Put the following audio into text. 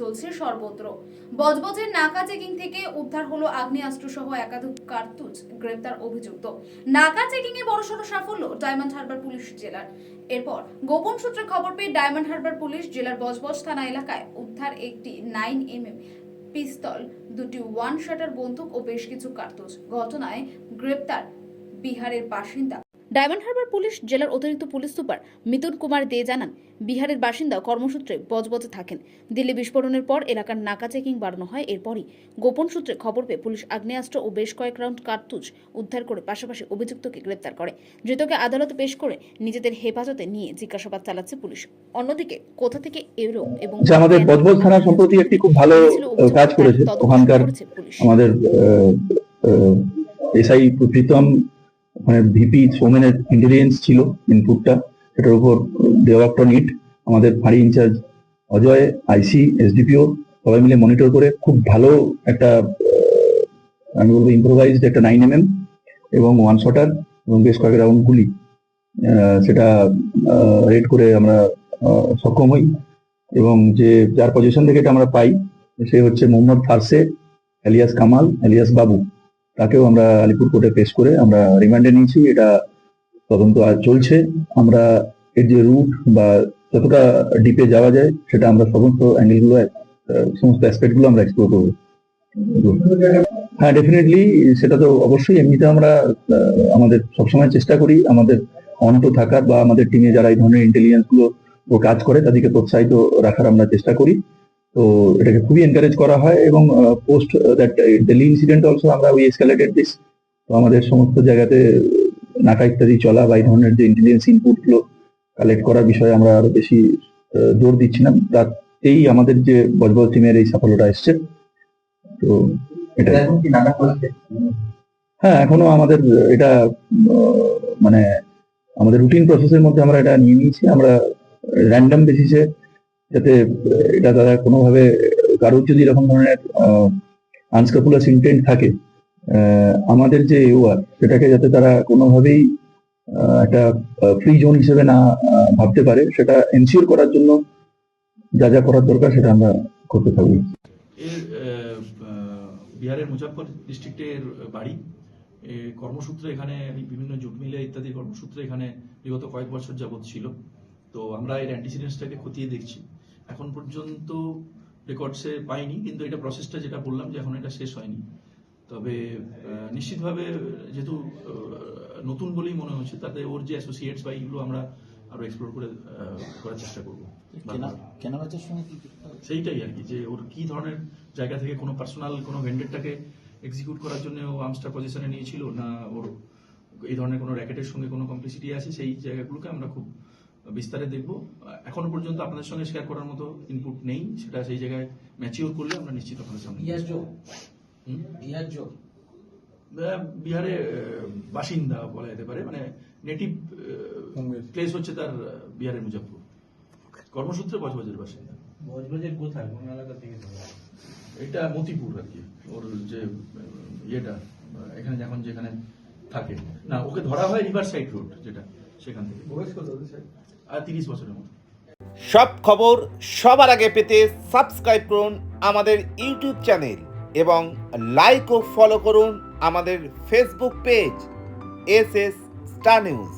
চলছে সর্বত্র। বজবজের নাকা চেকিং থেকে উদ্ধার হলো আগ্নেয়াস্ত্র সহ একাধিক কার্তুজ, গ্রেপ্তার অভিযুক্ত। নাকা চেকিং এ বড়সড় সাফল্য ডায়মন্ড হারবার পুলিশ জেলার। এরপর গোপন সূত্রে খবর পেয়ে ডায়মন্ড হারবার পুলিশ জেলার বজবজ থানা এলাকায় উদ্ধার একটি 9mm পিস্তল, দুটি ওয়ান শাটার বন্দুক ও বেশ কিছু কার্তুজ। ঘটনায় গ্রেপ্তার বিহারের বাসিন্দা। ডায়মন্ড হারবার পুলিশ জেলার অতিরিক্ত পুলিশ সুপার মিতুন কুমার দে জানান, বিহারের বাসিন্দা কর্মসূত্রে বজবজে থাকেন। দিল্লি বিস্ফোরণের পর এলাকার নাকা চেকিং বাড়ানো হয়। এরপরই গোপন সূত্রে খবর পেয়ে পুলিশ আগ্নেয়াস্ত্র ও বেশ কয়েক রাউন্ড কার্তুজ উদ্ধার করে পাশাপাশি অভিযুক্তকে গ্রেপ্তার করে। ধৃতকে আদালতে পেশ করে নিজেদের হেফাজতে নিয়ে জিজ্ঞাসাবাদ চালাচ্ছে পুলিশ। অন্যদিকে কোথা থেকে এলো এবং আমাদের বজবজ থানা সম্প্রতি একটি খুব ভালো কাজ করেছে। ওখানকার আমাদের এসআই প্রীতম, মানে ভিপি সোমেনের ইন্টেলিজেন্স ছিল ইনপুটটা, সেটার উপর দেওয়াক্টন ইট, আমাদের ফাঁড়ি ইনচার্জ অজয়, আইসি, এসডিপিও সবাই মিলে মনিটর করে খুব ভালো একটা আমি বলবো ইম্প্রোভাইজড একটা 9mm এবং ওয়ান শটার এবং বেশ কয়েক রাউন্ড গুলি সেটা রেড করে আমরা সক্ষম হই। এবং যে যার পজিশন থেকে এটা আমরা পাই সে হচ্ছে মোহাম্মদ ফারসে এলিয়াস কামাল এলিয়াস বাবু। তাকেও আমরা আলিপুর কোর্টে পেশ করে আমরা রিমান্ডে নিয়েছি। এটা তদন্ত আজ চলছে। আমরা এর যে রুট বা যতটা ডিপে যাওয়া যায় সেটা আমরা সমস্ত অ্যাঙ্গেলগুলো সমস্ত অ্যাসপেক্টগুলো আমরা এক্সপ্লোর করবো। হ্যাঁ, ডেফিনেটলি সেটা তো অবশ্যই। এমনিতে আমরা আমাদের সবসময় চেষ্টা করি আমাদের অন্ত থাকার বা আমাদের টিমে যারা এই ধরনের ইন্টেলিজেন্স গুলো কাজ করে তাদেরকে প্রোৎসাহিত রাখার আমরা চেষ্টা করি। তো এটাকে খুবই এনকারেজ করা হয় এবং post that Delhi incident also আমরা উই এসকালেটেড দিস। তো আমাদের সমস্ত জায়গাতে নাকা ইত্যাদি চলা বা এই ধরনের যে ইন্টেলিজেন্স ইনপুট গুলো কালেক্ট করার বিষয়ে আমরা আরো বেশি জোর দিচ্ছিলাম। তাতেই আমাদের যে বজবজ টিমের এই সাফল্যটা এসছে। তো এটা হ্যাঁ, এখনো আমাদের এটা মানে আমাদের রুটিন প্রসেসের মধ্যে আমরা এটা নিয়ে নিয়েছি। আমরা র্যান্ডম বেসিসে যাতে এটা তারা কোনোভাবে কারোর যদি এরকম ধরনের আনস্ক্রুপুলাস ইন্টেন্ট থাকে, আমাদের যে ইউআর সেটাকে যাতে তারা কোনোভাবেই একটা ফ্রি জোন হিসেবে না ভাবতে পারে, সেটা এনশিওর করার জন্য যা যা করার দরকার সেটা আমরা করতে থাকবো। বিহারের মুজাফর ডিস্ট্রিক্টের বাড়ি, কর্মসূত্রে এখানে বিভিন্ন জুট মিলে ইত্যাদি কর্মসূত্রে এখানে বিগত কয়েক বছর যাবৎ ছিল। তো আমরা এর অ্যান্টিসিডেন্টসটাকে খতিয়ে দেখছি। এখন পর্যন্ত রেকর্ডসে পাইনি, কিন্তু এটা প্রসেসটা যেটা বললাম যে এখন এটা শেষ হয়নি। তবে নিশ্চিতভাবে যেহেতু নতুন বলেই মনে হচ্ছে, তাতে ওর যে অ্যাসোসিয়েটস বা এইগুলো আমরা আরো এক্সপ্লোর করে করার চেষ্টা করবো। সেইটাই আর কি, যে ওর কি ধরনের জায়গা থেকে কোনো পার্সোনাল কোনো ভেন্ডেটটাকে এক্সিকিউট করার জন্য ও আর্মসটা পজিশনে নিয়েছিল, না ওর এই ধরনের কোনো র্যাকেটের সঙ্গে কোনো কমপ্লিসিটি আছে, সেই জায়গাগুলোকে আমরা খুব বিস্তারে দেখবো। এখনো পর্যন্ত আপনাদের সঙ্গে শেয়ার করার মতো ইনপুট নেই, সেটা সেই জায়গায় ম্যাচিওর করলে আমরা নিশ্চিত আপনাদের সামনে। বিহারে বাসিন্দা বলা যেতে পারে, মানে নেটিভ প্লেস হচ্ছে তার বিহারের মুজাফর, কর্মসূত্রে বজবজের বাসিন্দা। বজবজের কোথায়, কোন এলাকা থেকে? এটা মতিপুর আর কি, ওর যে ইয়েটা এখানে যখন যেখানে থাকে না, ওকে ধরা হয় রিভার সাইড রোড, যেটা সেখান থেকে। আর 30 বছরের মতো। সব খবর সবার আগে পেতে সাবস্ক্রাইব করুন আমাদের ইউটিউব চ্যানেল এবং লাইক ও ফলো করুন আমাদের Facebook page SS star news.